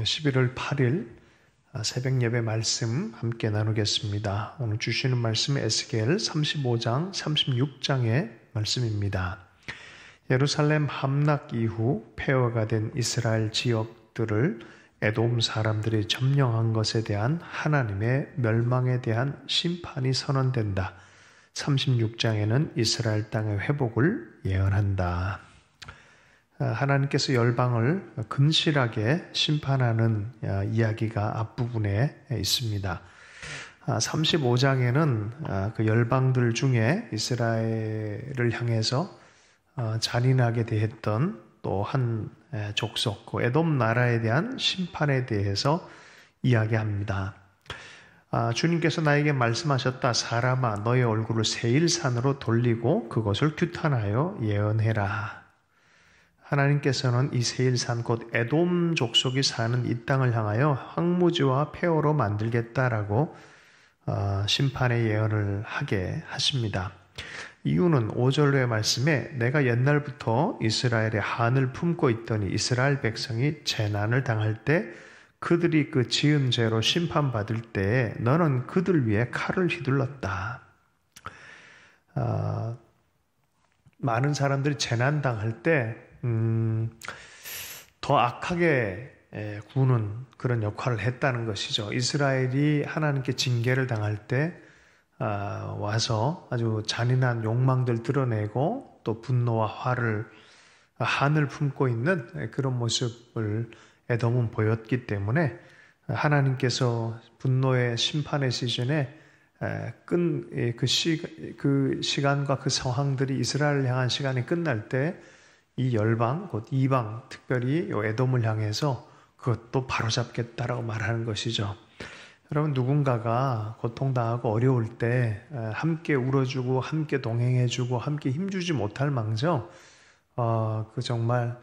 11월 8일 새벽 예배 말씀 함께 나누겠습니다. 오늘 주시는 말씀은 에스겔 35장, 36장의 말씀입니다. 예루살렘 함락 이후 폐허가 된 이스라엘 지역들을 에돔 사람들이 점령한 것에 대한 하나님의 멸망에 대한 심판이 선언된다. 36장에는 이스라엘 땅의 회복을 예언한다. 하나님께서 열방을 근실하게 심판하는 이야기가 앞부분에 있습니다. 35장에는 그 열방들 중에 이스라엘을 향해서 잔인하게 대했던 또 한 족속, 그 에돔 나라에 대한 심판에 대해서 이야기합니다. 주님께서 나에게 말씀하셨다. 사람아, 너의 얼굴을 세일산으로 돌리고 그것을 규탄하여 예언해라. 하나님께서는 이 세일산 곧 에돔 족속이 사는 이 땅을 향하여 황무지와 폐허로 만들겠다라고 심판의 예언을 하게 하십니다. 이유는 5절의 말씀에 내가 옛날부터 이스라엘의 한을 품고 있더니 이스라엘 백성이 재난을 당할 때 그들이 그 지은 죄로 심판받을 때에 너는 그들 위해 칼을 휘둘렀다. 많은 사람들이 재난 당할 때 더 악하게 구는 그런 역할을 했다는 것이죠. 이스라엘이 하나님께 징계를 당할 때 와서 아주 잔인한 욕망들 드러내고 또 분노와 한을 품고 있는 그런 모습을 에돔은 보였기 때문에 하나님께서 분노의 심판의 시즌에 그 시간과 그 상황들이 이스라엘을 향한 시간이 끝날 때 이 열방, 곧 이방, 특별히 에돔을 향해서 그것도 바로잡겠다라고 말하는 것이죠. 여러분, 누군가가 고통당하고 어려울 때 함께 울어주고 함께 동행해주고 함께 힘주지 못할 망정 그 정말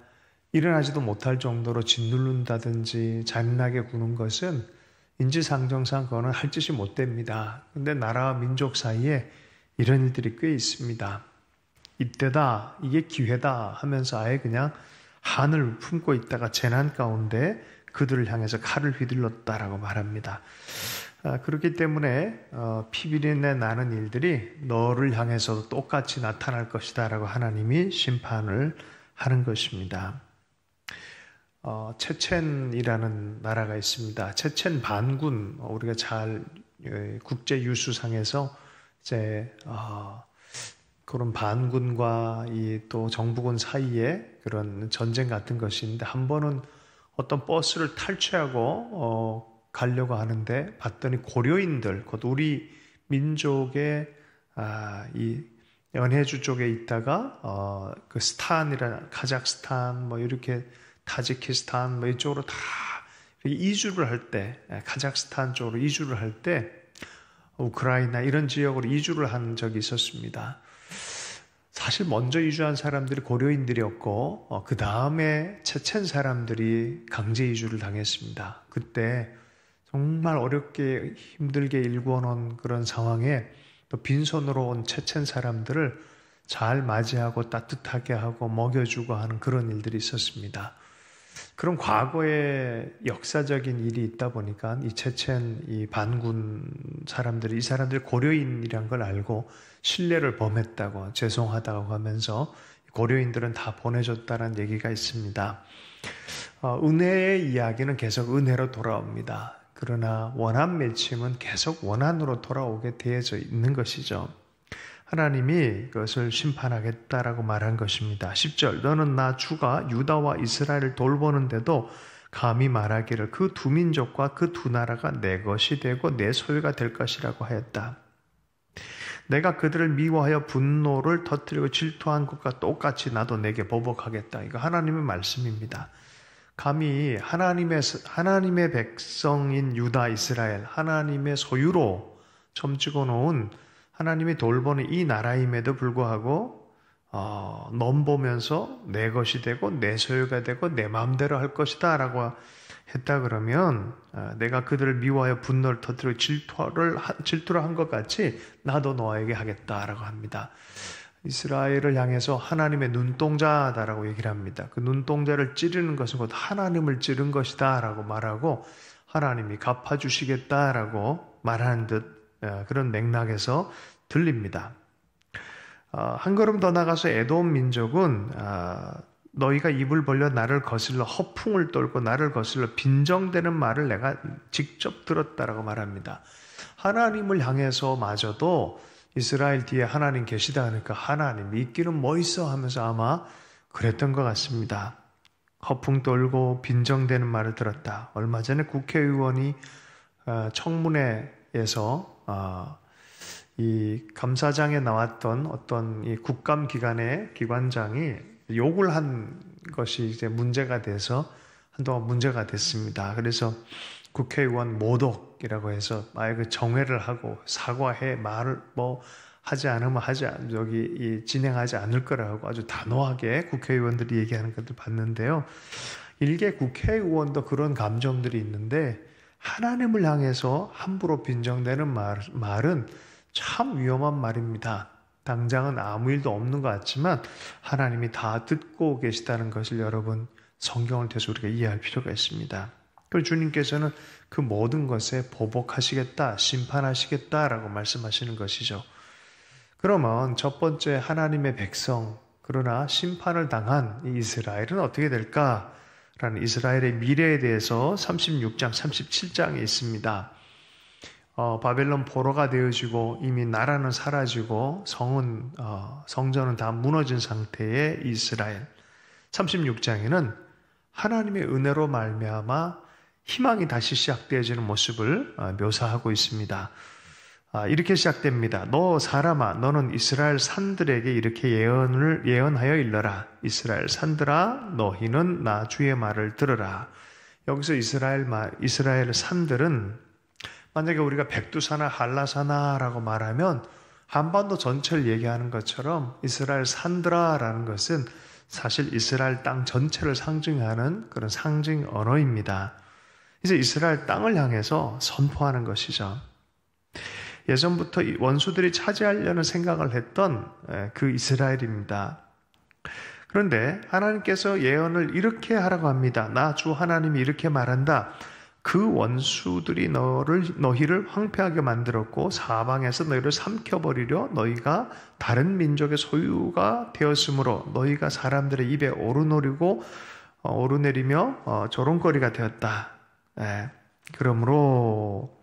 일어나지도 못할 정도로 짓누른다든지 잔인하게 구는 것은 인지상정상 그거는 할 짓이 못 됩니다. 근데 나라와 민족 사이에 이런 일들이 꽤 있습니다. 이때다, 이게 기회다 하면서 아예 그냥 한을 품고 있다가 재난 가운데 그들을 향해서 칼을 휘둘렀다라고 말합니다. 그렇기 때문에 피비린내 나는 일들이 너를 향해서도 똑같이 나타날 것이다 라고 하나님이 심판을 하는 것입니다. 체첸이라는 나라가 있습니다. 체첸 반군, 우리가 잘 국제 유수상에서 이제 그런 반군과 이 또 정부군 사이에 그런 전쟁 같은 것이 있는데, 한 번은 어떤 버스를 탈취하고 가려고 하는데 봤더니 고려인들, 곧 우리 민족의 이 연해주 쪽에 있다가 그 스탄이라 카자흐스탄 뭐 이렇게 타지키스탄 뭐 이쪽으로 다 이주를 할 때, 카자흐스탄 쪽으로 이주를 할 때 우크라이나 이런 지역으로 이주를 한 적이 있었습니다. 사실 먼저 이주한 사람들이 고려인들이었고 그 다음에 체첸 사람들이 강제 이주를 당했습니다. 그때 정말 어렵게 힘들게 일궈놓은 그런 상황에 또 빈손으로 온 체첸 사람들을 잘 맞이하고 따뜻하게 하고 먹여주고 하는 그런 일들이 있었습니다. 그런 과거의 역사적인 일이 있다 보니까 이 체첸 이 반군 사람들이, 이 사람들이 고려인이란 걸 알고 신뢰를 범했다고, 죄송하다고 하면서 고려인들은 다 보내줬다는 얘기가 있습니다. 은혜의 이야기는 계속 은혜로 돌아옵니다. 그러나 원한 맺힘은 계속 원한으로 돌아오게 되어져 있는 것이죠. 하나님이 그것을 심판하겠다라고 말한 것입니다. 10절, 너는 나 주가 유다와 이스라엘을 돌보는데도 감히 말하기를 그 두 민족과 그 두 나라가 내 것이 되고 내 소유가 될 것이라고 하였다. 내가 그들을 미워하여 분노를 터뜨리고 질투한 것과 똑같이 나도 내게 보복하겠다. 이거 하나님의 말씀입니다. 감히 하나님의 백성인 유다, 이스라엘, 하나님의 소유로 점찍어 놓은 하나님이 돌보는 이 나라임에도 불구하고 넘보면서 내 것이 되고 내 소유가 되고 내 마음대로 할 것이다 라고 했다 그러면 내가 그들을 미워하여 분노를 터뜨리고 질투를 한 것 같이 나도 너에게 하겠다라고 합니다. 이스라엘을 향해서 하나님의 눈동자다라고 얘기를 합니다. 그 눈동자를 찌르는 것은 곧 하나님을 찌른 것이다 라고 말하고 하나님이 갚아주시겠다라고 말하는 듯 그런 맥락에서 들립니다. 한 걸음 더 나가서 에돔 민족은 너희가 입을 벌려 나를 거슬러 허풍을 떨고 나를 거슬러 빈정대는 말을 내가 직접 들었다라고 말합니다. 하나님을 향해서 마저도 이스라엘 뒤에 하나님 계시다 하니까 하나님 있기는 뭐 있어 하면서 아마 그랬던 것 같습니다. 허풍 떨고 빈정대는 말을 들었다. 얼마 전에 국회의원이 청문회에서 이 감사장에 나왔던 어떤 이 국감기관의 기관장이 욕을 한 것이 이제 문제가 돼서 한동안 문제가 됐습니다. 그래서 국회의원 모독이라고 해서 아예 그 정회를 하고 사과해 말을 뭐 하지 않으면 진행하지 않을 거라고 아주 단호하게 국회의원들이 얘기하는 것을 봤는데요. 일개 국회의원도 그런 감정들이 있는데 하나님을 향해서 함부로 빈정대는 말은 참 위험한 말입니다. 당장은 아무 일도 없는 것 같지만 하나님이 다 듣고 계시다는 것을 여러분 성경을 통해서 우리가 이해할 필요가 있습니다. 그리고 주님께서는 그 모든 것에 보복하시겠다, 심판하시겠다라고 말씀하시는 것이죠. 그러면 첫 번째 하나님의 백성, 그러나 심판을 당한 이 이스라엘은 어떻게 될까라는 이스라엘의 미래에 대해서 36장, 37장에 있습니다. 바벨론 포로가 되어지고 이미 나라는 사라지고 성전은 다 무너진 상태의 이스라엘. 36장에는 하나님의 은혜로 말미암아 희망이 다시 시작되어지는 모습을 묘사하고 있습니다. 이렇게 시작됩니다. 너 사람아, 너는 이스라엘 산들에게 이렇게 예언하여 일러라. 이스라엘 산들아, 너희는 나 주의 말을 들으라. 여기서 이스라엘 산들은 만약에 우리가 백두산하 한라산하라고 말하면 한반도 전체를 얘기하는 것처럼 이스라엘 산들아라는 것은 사실 이스라엘 땅 전체를 상징하는 그런 상징 언어입니다. 이제 이스라엘 땅을 향해서 선포하는 것이죠. 예전부터 원수들이 차지하려는 생각을 했던 그 이스라엘입니다. 그런데 하나님께서 예언을 이렇게 하라고 합니다. 나 주 하나님이 이렇게 말한다. 그 원수들이 너희를 황폐하게 만들었고 사방에서 너희를 삼켜버리려 너희가 다른 민족의 소유가 되었으므로 너희가 사람들의 입에 오르내리며 조롱거리가 되었다. 그러므로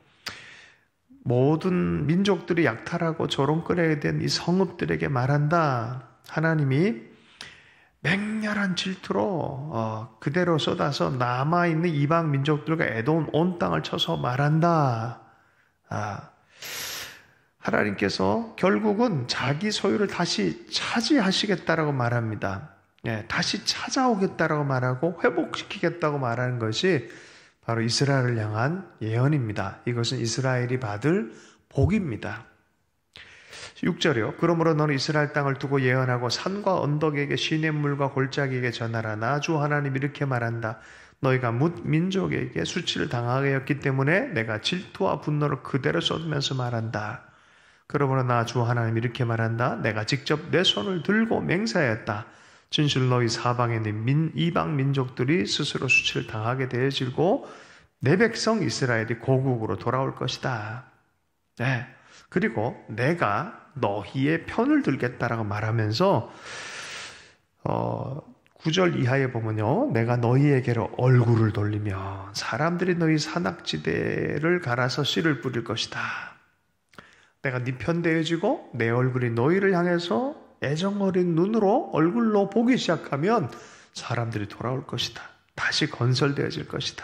모든 민족들이 약탈하고 조롱거리게 된 이 성읍들에게 말한다. 하나님이 맹렬한 질투로 그대로 쏟아서 남아있는 이방 민족들과 에돔 온 땅을 쳐서 말한다. 하나님께서 결국은 자기 소유를 다시 차지하시겠다라고 말합니다. 다시 찾아오겠다라고 말하고 회복시키겠다고 말하는 것이 바로 이스라엘을 향한 예언입니다. 이것은 이스라엘이 받을 복입니다. 6절이요. 그러므로 너는 이스라엘 땅을 두고 예언하고 산과 언덕에게 시냇물과 골짜기에게 전하라. 나 주 하나님 이렇게 말한다. 너희가 뭇 민족에게 수치를 당하게 했기 때문에 내가 질투와 분노를 그대로 쏟으면서 말한다. 그러므로 나 주 하나님 이렇게 말한다. 내가 직접 내 손을 들고 맹세하였다. 진실 너희 사방에 있는 이방 민족들이 스스로 수치를 당하게 되어지고 내 백성 이스라엘이 고국으로 돌아올 것이다. 그리고 내가 너희의 편을 들겠다라고 말하면서 9절 이하에 보면요. 내가 너희에게로 얼굴을 돌리며 사람들이 너희 산악지대를 갈아서 씨를 뿌릴 것이다. 내가 네 편 되어지고 내 얼굴이 너희를 향해서 애정어린 눈으로 얼굴로 보기 시작하면 사람들이 돌아올 것이다. 다시 건설되어질 것이다.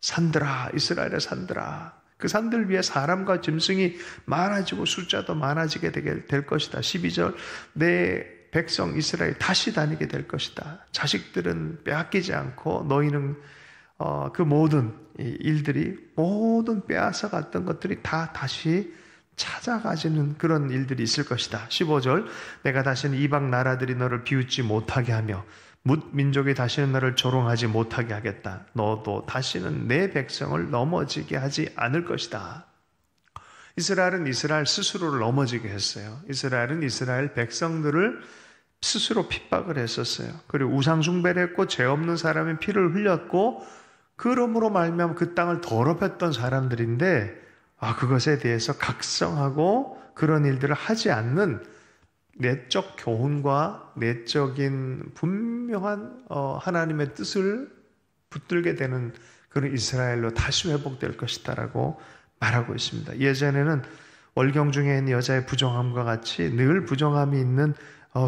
산들아, 이스라엘의 산들아. 그 산들 위에 사람과 짐승이 많아지고 숫자도 많아지게 될 것이다. 12절 내 백성 이스라엘 다시 다니게 될 것이다. 자식들은 빼앗기지 않고 너희는 그 모든 일들이 모든 빼앗아 갔던 것들이 다 다시 찾아가지는 그런 일들이 있을 것이다. 15절 내가 다시는 이방 나라들이 너를 비웃지 못하게 하며 뭇 민족이 다시는 너를 조롱하지 못하게 하겠다. 너도 다시는 내 백성을 넘어지게 하지 않을 것이다. 이스라엘은 이스라엘 스스로를 넘어지게 했어요. 이스라엘은 이스라엘 백성들을 스스로 핍박을 했었어요. 그리고 우상 숭배를 했고 죄 없는 사람의 피를 흘렸고 그러므로 말미암아 그 땅을 더럽혔던 사람들인데 그것에 대해서 각성하고 그런 일들을 하지 않는 내적 교훈과 내적인 분명한 하나님의 뜻을 붙들게 되는 그런 이스라엘로 다시 회복될 것이다라고 말하고 있습니다. 예전에는 월경 중에 있는 여자의 부정함과 같이 늘 부정함이 있는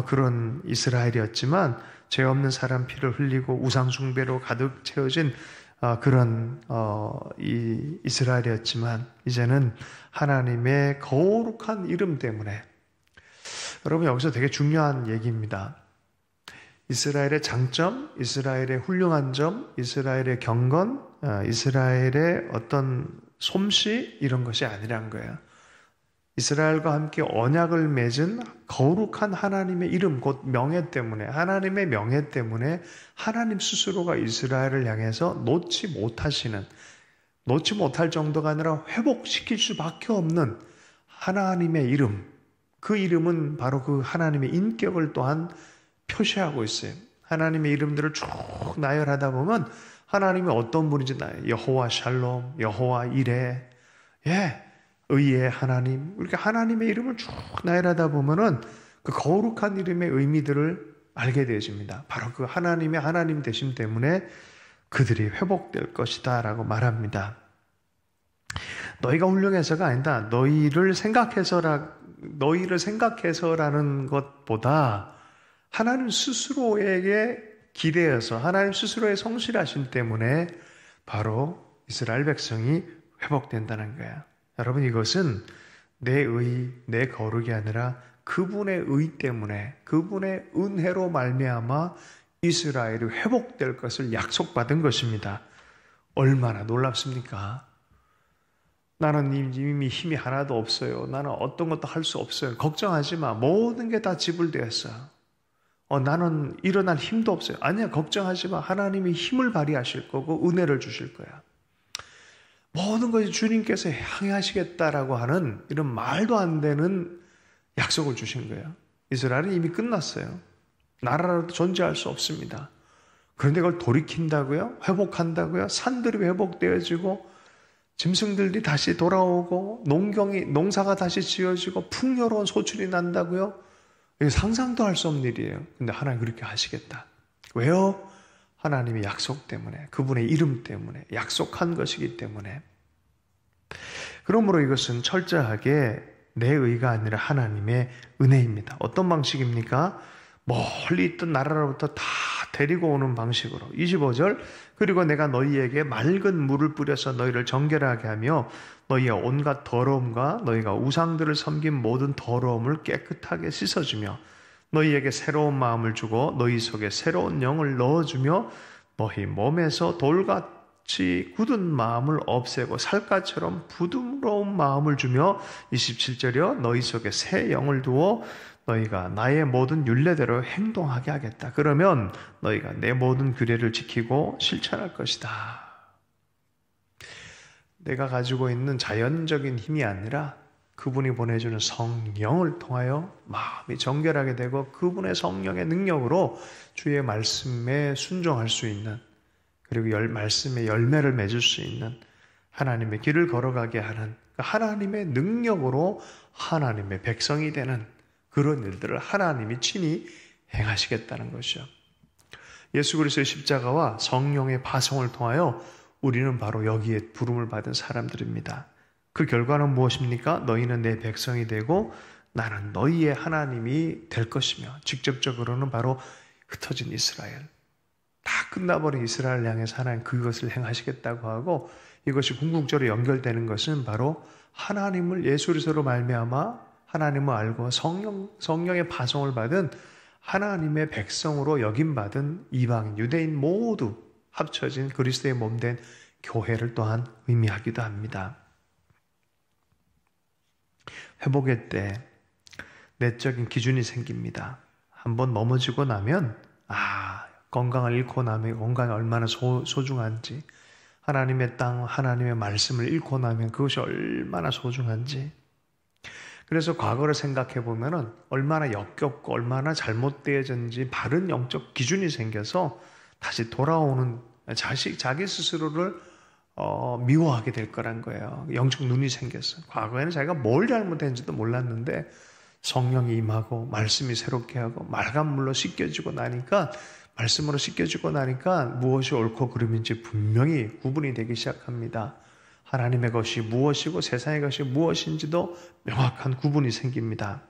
그런 이스라엘이었지만 죄 없는 사람 피를 흘리고 우상 숭배로 가득 채워진 그런 이 이스라엘이었지만 이제는 하나님의 거룩한 이름 때문에 여러분 여기서 되게 중요한 얘기입니다. 이스라엘의 장점, 이스라엘의 훌륭한 점, 이스라엘의 경건, 이스라엘의 어떤 솜씨 이런 것이 아니란 거예요. 이스라엘과 함께 언약을 맺은 거룩한 하나님의 이름, 곧 명예 때문에, 하나님의 명예 때문에 하나님 스스로가 이스라엘을 향해서 놓지 못할 정도가 아니라 회복시킬 수밖에 없는 하나님의 이름, 그 이름은 바로 그 하나님의 인격을 또한 표시하고 있어요. 하나님의 이름들을 쭉 나열하다 보면 하나님이 어떤 분인지 여호와 샬롬, 여호와 이레, 의의 하나님, 이렇게 하나님의 이름을 쭉 나열하다 보면은 그 거룩한 이름의 의미들을 알게 되어집니다. 바로 그 하나님의 하나님 되심 때문에 그들이 회복될 것이다 라고 말합니다. 너희가 훌륭해서가 아니다. 너희를 생각해서라는 것보다 하나님 스스로에게 기대어서 하나님 스스로의 성실하심 때문에 바로 이스라엘 백성이 회복된다는 거야. 여러분 이것은 내 의, 내 거룩이 아니라 그분의 의 때문에 그분의 은혜로 말미암아 이스라엘이 회복될 것을 약속받은 것입니다. 얼마나 놀랍습니까? 나는 이미 힘이 하나도 없어요. 나는 어떤 것도 할 수 없어요. 걱정하지 마. 모든 게 다 지불되었어. 나는 일어날 힘도 없어요. 아니야, 걱정하지 마. 하나님이 힘을 발휘하실 거고 은혜를 주실 거야. 모든 것이 주님께서 행하시겠다라고 하는 이런 말도 안 되는 약속을 주신 거예요. 이스라엘은 이미 끝났어요. 나라로도 존재할 수 없습니다. 그런데 그걸 돌이킨다고요? 회복한다고요? 산들이 회복되어지고 짐승들이 다시 돌아오고 농사가 다시 지어지고 풍요로운 소출이 난다고요? 이게 상상도 할 수 없는 일이에요. 근데 하나님 그렇게 하시겠다. 왜요? 하나님의 약속 때문에, 그분의 이름 때문에, 약속한 것이기 때문에. 그러므로 이것은 철저하게 내 의가 아니라 하나님의 은혜입니다. 어떤 방식입니까? 멀리 있던 나라로부터 다 데리고 오는 방식으로. 25절, 그리고 내가 너희에게 맑은 물을 뿌려서 너희를 정결하게 하며 너희의 온갖 더러움과 너희가 우상들을 섬긴 모든 더러움을 깨끗하게 씻어주며 너희에게 새로운 마음을 주고 너희 속에 새로운 영을 넣어주며 너희 몸에서 돌같이 굳은 마음을 없애고 살갗처럼 부드러운 마음을 주며 27절이요 너희 속에 새 영을 두어 너희가 나의 모든 율례대로 행동하게 하겠다. 그러면 너희가 내 모든 규례를 지키고 실천할 것이다. 내가 가지고 있는 자연적인 힘이 아니라 그분이 보내주는 성령을 통하여 마음이 정결하게 되고 그분의 성령의 능력으로 주의 말씀에 순종할 수 있는, 그리고 말씀의 열매를 맺을 수 있는, 하나님의 길을 걸어가게 하는 하나님의 능력으로 하나님의 백성이 되는 그런 일들을 하나님이 친히 행하시겠다는 것이죠. 예수 그리스도의 십자가와 성령의 파송을 통하여 우리는 바로 여기에 부름을 받은 사람들입니다. 그 결과는 무엇입니까? 너희는 내 백성이 되고 나는 너희의 하나님이 될 것이며, 직접적으로는 바로 흩어진 이스라엘, 다 끝나버린 이스라엘 향해서 하나님 그것을 행하시겠다고 하고, 이것이 궁극적으로 연결되는 것은 바로 하나님을 예수 그리스도로 말미암아 하나님을 알고 성령의 파송을 받은 하나님의 백성으로 여김받은 이방인, 유대인 모두 합쳐진 그리스도의 몸된 교회를 또한 의미하기도 합니다. 회복의 때 내적인 기준이 생깁니다. 한번 넘어지고 나면 건강을 잃고 나면 건강이 얼마나 소중한지, 하나님의 땅, 하나님의 말씀을 잃고 나면 그것이 얼마나 소중한지, 그래서 과거를 생각해 보면은 얼마나 역겹고 얼마나 잘못되어졌는지 바른 영적 기준이 생겨서 다시 돌아오는 자기 스스로를 미워하게 될 거란 거예요. 영적 눈이 생겼어요. 과거에는 자기가 뭘 잘못했는지도 몰랐는데 성령이 임하고 말씀이 새롭게 하고 맑은 물로 씻겨지고 나니까 말씀으로 씻겨지고 나니까 무엇이 옳고 그름인지 분명히 구분이 되기 시작합니다. 하나님의 것이 무엇이고 세상의 것이 무엇인지도 명확한 구분이 생깁니다.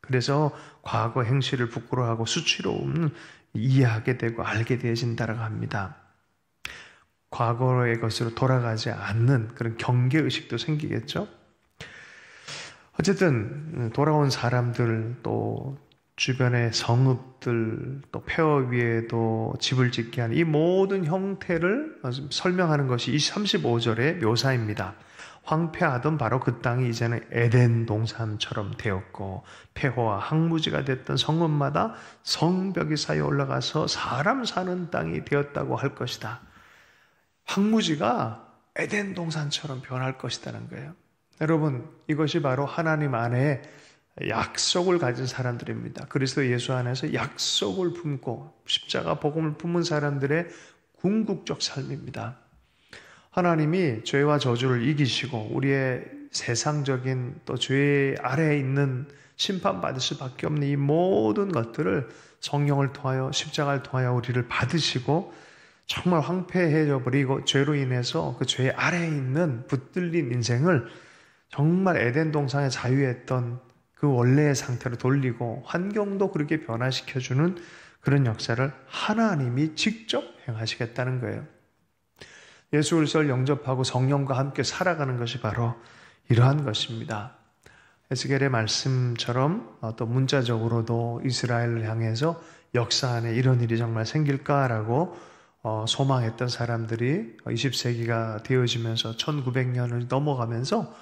그래서 과거 행실을 부끄러워하고 수치로움은 이해하게 되고 알게 되어진다고 합니다. 과거의 것으로 돌아가지 않는 그런 경계의식도 생기겠죠. 어쨌든 돌아온 사람들, 또 주변의 성읍들, 또 폐허 위에도 집을 짓게 하는 이 모든 형태를 설명하는 것이 이 35절의 묘사입니다. 황폐하던 바로 그 땅이 이제는 에덴 동산처럼 되었고 폐허와 항무지가 됐던 성읍마다 성벽이 쌓여 올라가서 사람 사는 땅이 되었다고 할 것이다. 황무지가 에덴 동산처럼 변할 것이라는 거예요. 여러분, 이것이 바로 하나님 안에 약속을 가진 사람들입니다. 그리스도 예수 안에서 약속을 품고 십자가 복음을 품은 사람들의 궁극적 삶입니다. 하나님이 죄와 저주를 이기시고 우리의 세상적인 또 죄 아래에 있는 심판받을 수밖에 없는 이 모든 것들을 성령을 통하여 십자가를 통하여 우리를 받으시고 정말 황폐해져 버리고 죄로 인해서 그 죄 아래에 있는 붙들린 인생을 정말 에덴 동산에 자유했던 그 원래의 상태로 돌리고 환경도 그렇게 변화시켜주는 그런 역사를 하나님이 직접 행하시겠다는 거예요. 예수 그리스도를 영접하고 성령과 함께 살아가는 것이 바로 이러한 것입니다. 에스겔의 말씀처럼 또 문자적으로도 이스라엘을 향해서 역사 안에 이런 일이 정말 생길까라고 소망했던 사람들이 20세기가 되어지면서 1900년을 넘어가면서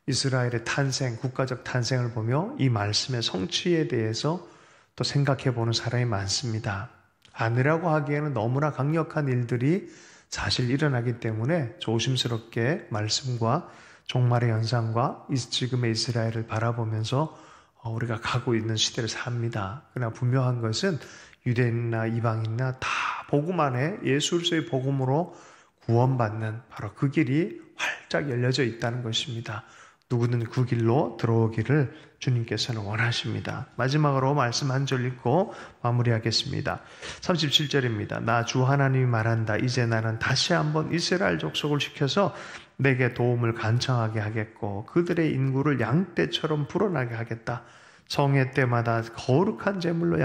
이스라엘의 탄생, 국가적 탄생을 보며 이 말씀의 성취에 대해서 또 생각해 보는 사람이 많습니다. 아니라고 하기에는 너무나 강력한 일들이 사실 일어나기 때문에 조심스럽게 말씀과 종말의 현상과 지금의 이스라엘을 바라보면서 우리가 가고 있는 시대를 삽니다. 그러나 분명한 것은 유대인이나 이방인이나 다 복음 안에 예수 그리스도의 복음으로 구원받는 바로 그 길이 활짝 열려져 있다는 것입니다. 누구든 그 길로 들어오기를 주님께서는 원하십니다. 마지막으로 말씀 한 절 읽고 마무리하겠습니다. 37절입니다. 나 주 하나님이 말한다. 이제 나는 다시 한번 이스라엘 족속을 시켜서 내게 도움을 간청하게 하겠고 그들의 인구를 양떼처럼 불어나게 하겠다. 성회 때마다 거룩한 제물로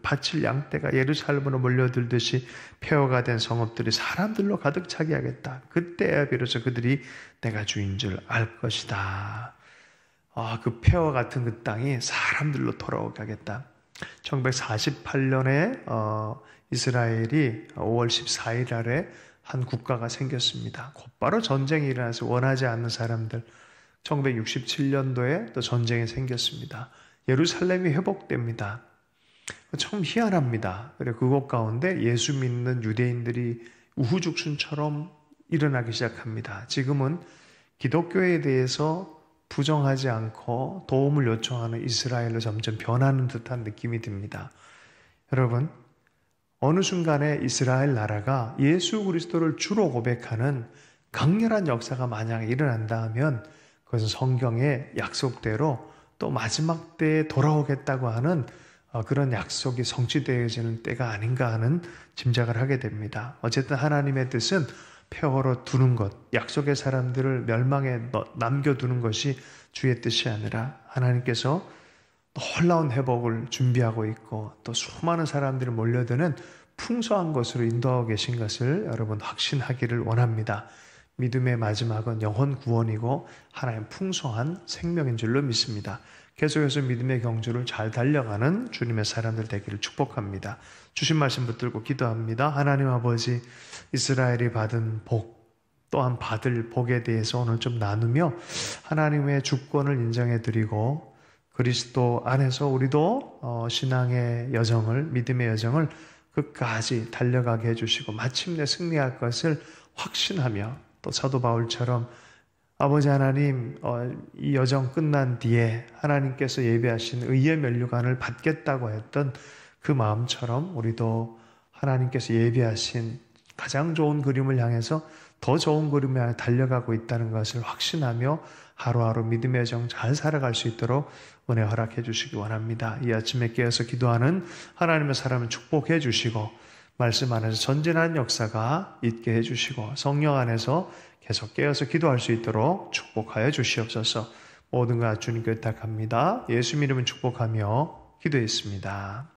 바칠 양떼가 예루살렘으로 몰려들듯이 폐허가 된 성읍들이 사람들로 가득 차게 하겠다. 그때야 비로소 그들이 내가 주인 줄 알 것이다. 그 폐허 같은 그 땅이 사람들로 돌아오게 하겠다. 1948년에 이스라엘이 5월 14일 아래 한 국가가 생겼습니다. 곧바로 전쟁이 일어나서 원하지 않는 사람들, 1967년도에 또 전쟁이 생겼습니다. 예루살렘이 회복됩니다. 참 희한합니다. 그리고 그곳 가운데 예수 믿는 유대인들이 우후죽순처럼 일어나기 시작합니다. 지금은 기독교에 대해서 부정하지 않고 도움을 요청하는 이스라엘로 점점 변하는 듯한 느낌이 듭니다. 여러분, 어느 순간에 이스라엘 나라가 예수 그리스도를 주로 고백하는 강렬한 역사가 만약에 일어난다 하면 그것은 성경의 약속대로 또 마지막 때에 돌아오겠다고 하는 그런 약속이 성취되어지는 때가 아닌가 하는 짐작을 하게 됩니다. 어쨌든 하나님의 뜻은 폐허로 두는 것, 약속의 사람들을 멸망에 남겨두는 것이 주의 뜻이 아니라 하나님께서 놀라운 회복을 준비하고 있고 또 수많은 사람들이 몰려드는 풍성한 것으로 인도하고 계신 것을 여러분 확신하기를 원합니다. 믿음의 마지막은 영혼 구원이고 하나님 풍성한 생명인 줄로 믿습니다. 계속해서 믿음의 경주를 잘 달려가는 주님의 사람들 되기를 축복합니다. 주신 말씀 붙들고 기도합니다. 하나님 아버지, 이스라엘이 받은 복, 또한 받을 복에 대해서 오늘 좀 나누며 하나님의 주권을 인정해드리고 그리스도 안에서 우리도 신앙의 여정을, 믿음의 여정을 끝까지 달려가게 해주시고 마침내 승리할 것을 확신하며 또 사도 바울처럼 아버지 하나님, 이 여정 끝난 뒤에 하나님께서 예비하신 의의 면류관을 받겠다고 했던 그 마음처럼 우리도 하나님께서 예비하신 가장 좋은 그림을 향해서 더 좋은 그림을 향해 달려가고 있다는 것을 확신하며 하루하루 믿음의 여정 잘 살아갈 수 있도록 은혜 허락해 주시기 원합니다. 이 아침에 깨어서 기도하는 하나님의 사람을 축복해 주시고 말씀 안에서 전진하는 역사가 있게 해주시고 성령 안에서 계속 깨어서 기도할 수 있도록 축복하여 주시옵소서. 모든 것 주님께 의탁합니다. 예수 이름은 축복하며 기도했습니다.